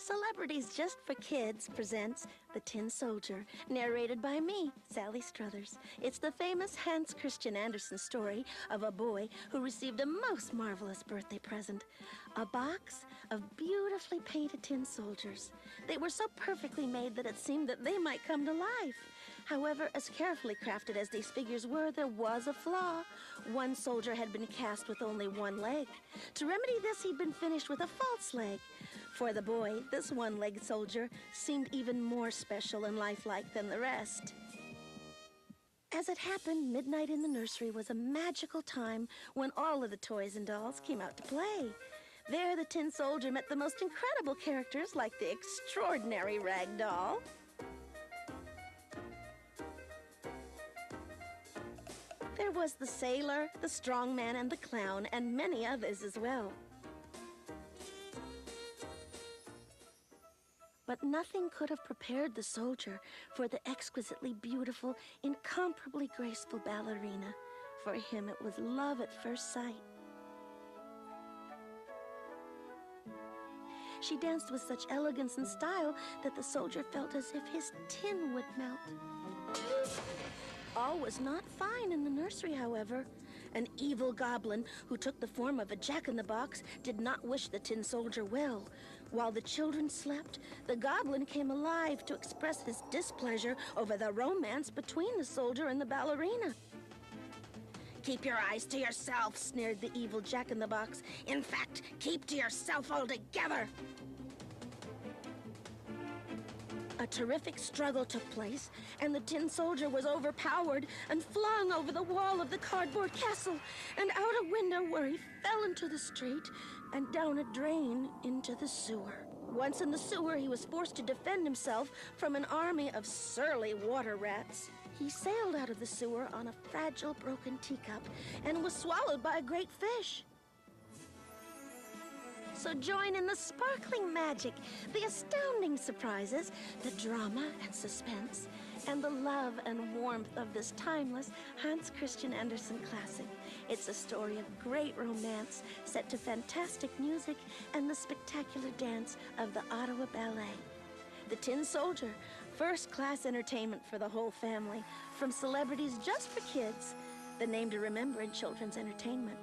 Celebrities Just for Kids presents The Tin Soldier, narrated by me, Sally Struthers. It's the famous Hans Christian Andersen story of a boy who received a most marvelous birthday present, a box of beautifully painted tin soldiers. They were so perfectly made that it seemed that they might come to life. However, as carefully crafted as these figures were, there was a flaw. One soldier had been cast with only one leg. To remedy this, he'd been finished with a false leg. For the boy, this one-legged soldier seemed even more special and lifelike than the rest. As it happened, midnight in the nursery was a magical time when all of the toys and dolls came out to play. There, the tin soldier met the most incredible characters like the extraordinary rag doll, there was the sailor, the strong man, and the clown, and many others as well. But nothing could have prepared the soldier for the exquisitely beautiful, incomparably graceful ballerina. For him, it was love at first sight. She danced with such elegance and style that the soldier felt as if his tin would melt. All was not fine in the nursery, however. An evil goblin who took the form of a jack-in-the-box did not wish the tin soldier well. While the children slept, the goblin came alive to express his displeasure over the romance between the soldier and the ballerina. "Keep your eyes to yourself," sneered the evil jack-in-the-box. "In fact, keep to yourself altogether." A terrific struggle took place, and the tin soldier was overpowered and flung over the wall of the cardboard castle and out a window where he fell into the street and down a drain into the sewer. Once in the sewer, he was forced to defend himself from an army of surly water rats. He sailed out of the sewer on a fragile, broken teacup and was swallowed by a great fish. So join in the sparkling magic, the astounding surprises, the drama and suspense, and the love and warmth of this timeless Hans Christian Andersen classic. It's a story of great romance set to fantastic music and the spectacular dance of the Ottawa Ballet. The Tin Soldier, first-class entertainment for the whole family, from Celebrities Just for Kids, the name to remember in children's entertainment.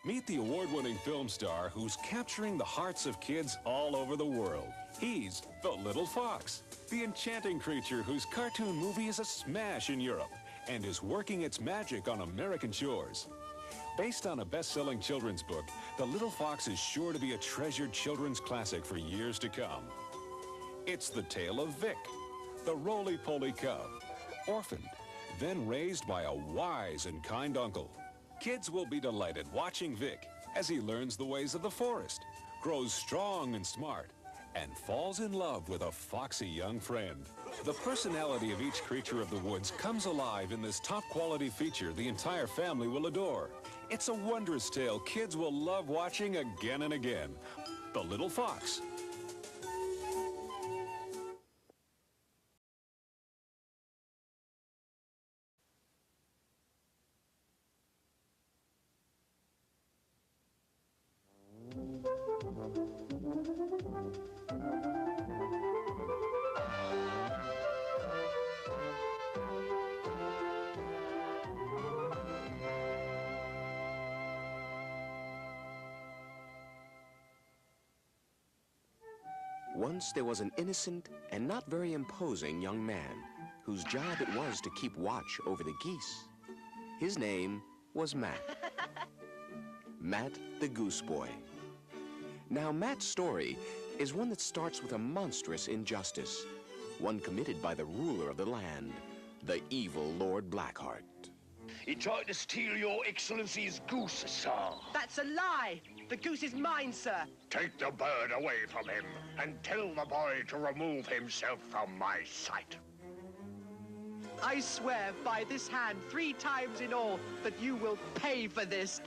Meet the award-winning film star who's capturing the hearts of kids all over the world. He's the Little Fox, the enchanting creature whose cartoon movie is a smash in Europe and is working its magic on American shores. Based on a best-selling children's book, The Little Fox is sure to be a treasured children's classic for years to come. It's the tale of Vic, the roly-poly cub, orphaned, then raised by a wise and kind uncle. Kids will be delighted watching Vic as he learns the ways of the forest, grows strong and smart, and falls in love with a foxy young friend. The personality of each creature of the woods comes alive in this top-quality feature the entire family will adore. It's a wondrous tale kids will love watching again and again. The Little Fox. Once there was an innocent and not very imposing young man whose job it was to keep watch over the geese. His name was Matt. Matt the Goose Boy. Now, Matt's story is one that starts with a monstrous injustice, one committed by the ruler of the land, the evil Lord Blackheart. He tried to steal your excellency's goose, sir. That's a lie! The goose is mine, sir. Take the bird away from him and tell the boy to remove himself from my sight. I swear by this hand 3 times in all that you will pay for this.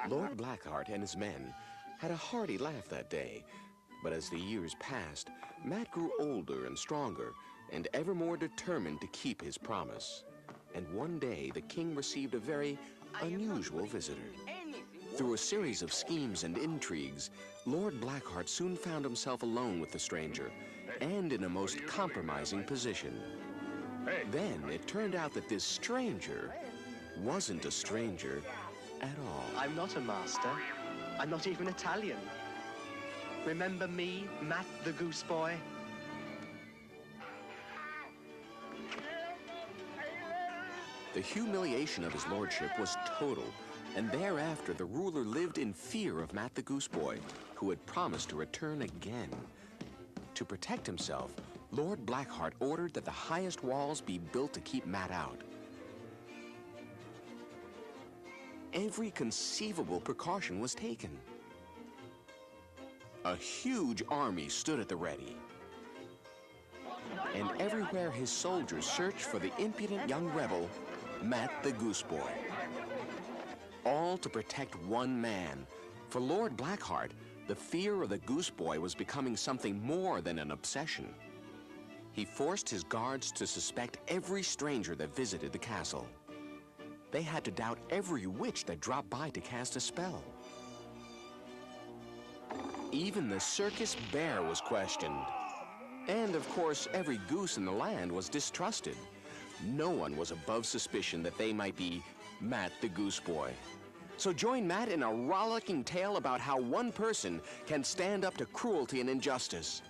Lord Blackheart and his men had a hearty laugh that day, But as the years passed, Matt grew older and stronger, and ever more determined to keep his promise. And one day, the king received a very unusual visitor. Through a series of schemes and intrigues, Lord Blackheart soon found himself alone with the stranger, and in a most compromising position. Then it turned out that this stranger wasn't a stranger at all. I'm not a master. I'm not even Italian. Remember me, Matt the Goose Boy? The humiliation of his lordship was total, and thereafter the ruler lived in fear of Matt the Goose Boy, who had promised to return again. To protect himself, Lord Blackheart ordered that the highest walls be built to keep Matt out. Every conceivable precaution was taken. A huge army stood at the ready. And everywhere his soldiers searched for the impudent young rebel, Matt the Goose Boy. All to protect one man. For Lord Blackheart, the fear of the Goose Boy was becoming something more than an obsession. He forced his guards to suspect every stranger that visited the castle. They had to doubt every witch that dropped by to cast a spell. Even the circus bear was questioned. And of course, every goose in the land was distrusted. No one was above suspicion that they might be Matt the Goose Boy. So join Matt in a rollicking tale about how one person can stand up to cruelty and injustice.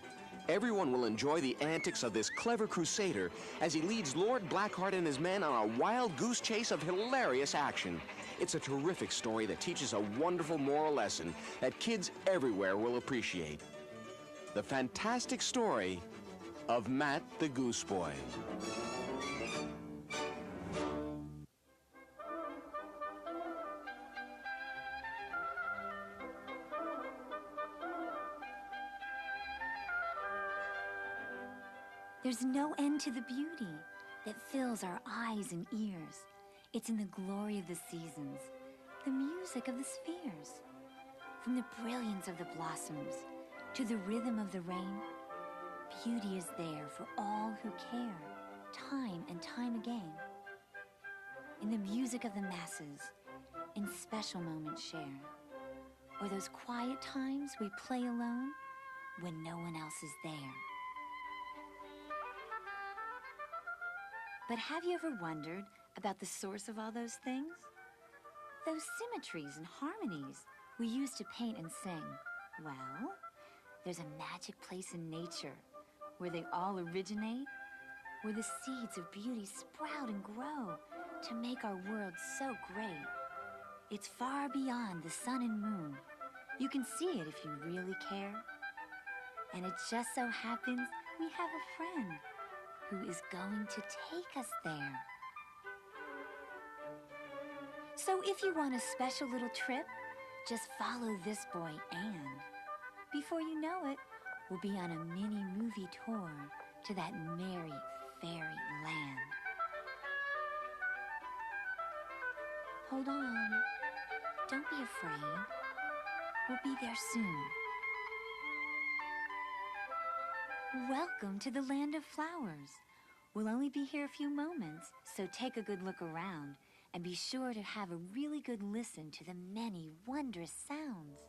Everyone will enjoy the antics of this clever crusader as he leads Lord Blackheart and his men on a wild goose chase of hilarious action. It's a terrific story that teaches a wonderful moral lesson that kids everywhere will appreciate. The fantastic story of Matt the Goose Boy. There's no end to the beauty that fills our eyes and ears. It's in the glory of the seasons, the music of the spheres. From the brilliance of the blossoms to the rhythm of the rain, beauty is there for all who care, time and time again. In the music of the masses, in special moments share, or those quiet times we play alone when no one else is there. But have you ever wondered about the source of all those things? Those symmetries and harmonies we use to paint and sing. Well, there's a magic place in nature where they all originate, where the seeds of beauty sprout and grow to make our world so great. It's far beyond the sun and moon. You can see it if you really care. And it just so happens we have a friend who is going to take us there. So if you want a special little trip, just follow this boy and before you know it, we'll be on a mini movie tour to that merry fairy land. Hold on, don't be afraid. We'll be there soon. Welcome to the land of flowers. We'll only be here a few moments, so take a good look around and be sure to have a really good listen to the many wondrous sounds.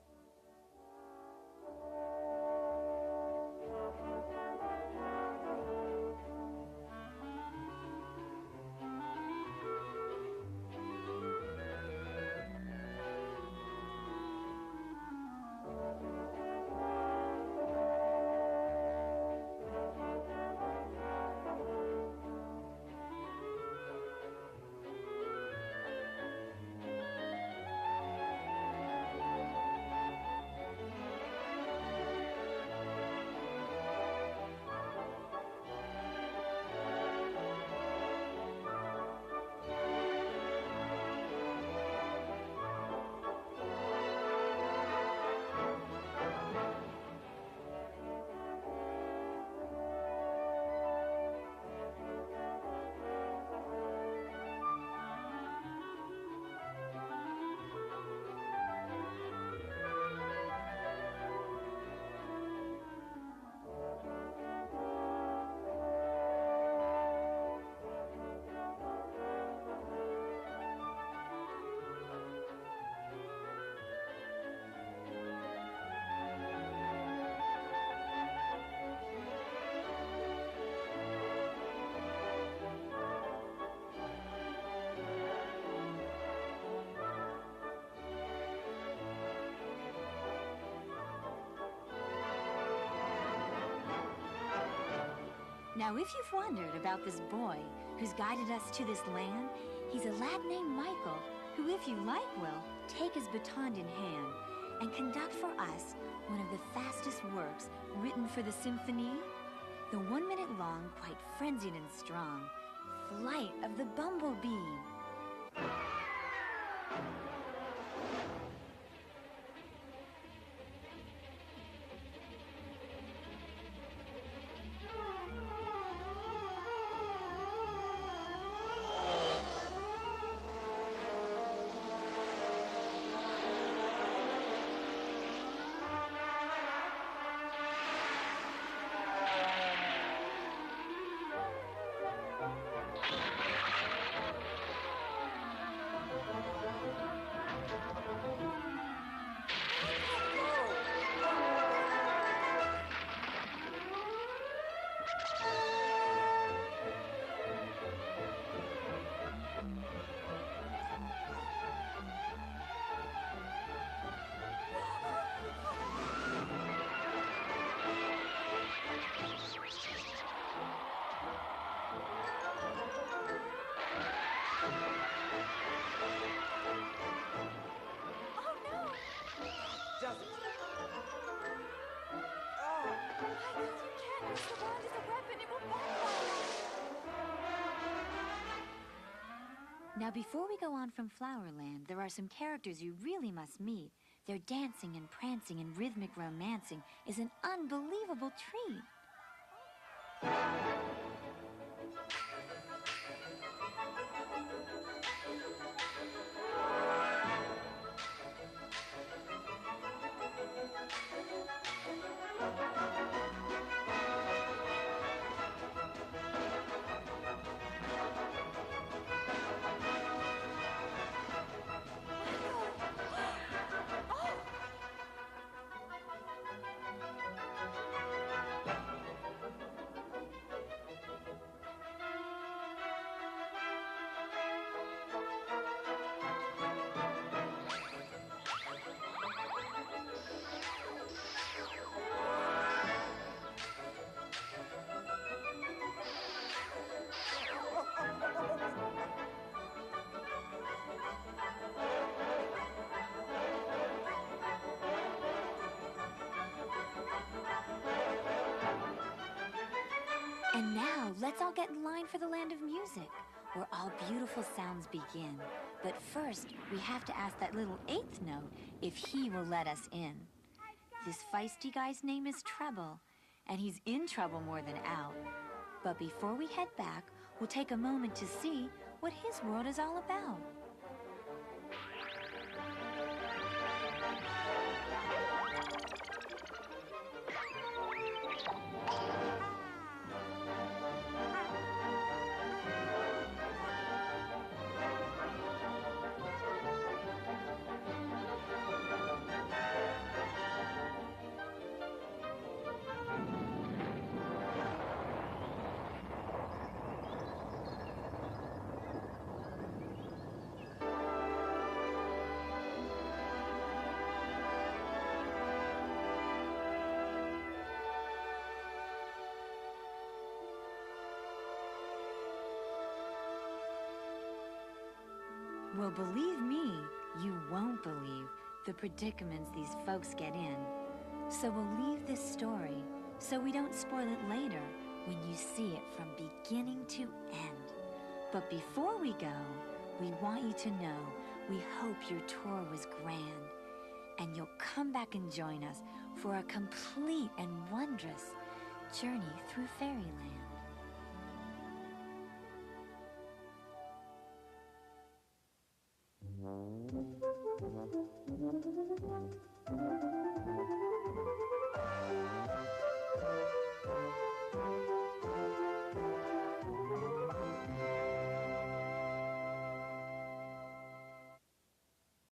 Now, if you've wondered about this boy who's guided us to this land, he's a lad named Michael, who, if you like, will take his baton in hand and conduct for us one of the fastest works written for the symphony, the 1 minute long, quite frenzied and strong, Flight of the Bumblebee. Now, before we go on from Flowerland, there are some characters you really must meet. Their dancing and prancing and rhythmic romancing is an unbelievable treat. And now, let's all get in line for the land of music, where all beautiful sounds begin. But first, we have to ask that little eighth note if he will let us in. This feisty guy's name is Treble, and he's in trouble more than out. But before we head back, we'll take a moment to see what his world is all about. Well, believe me, you won't believe the predicaments these folks get in. So we'll leave this story so we don't spoil it later when you see it from beginning to end. But before we go, we want you to know we hope your tour was grand and you'll come back and join us for a complete and wondrous journey through Fairyland.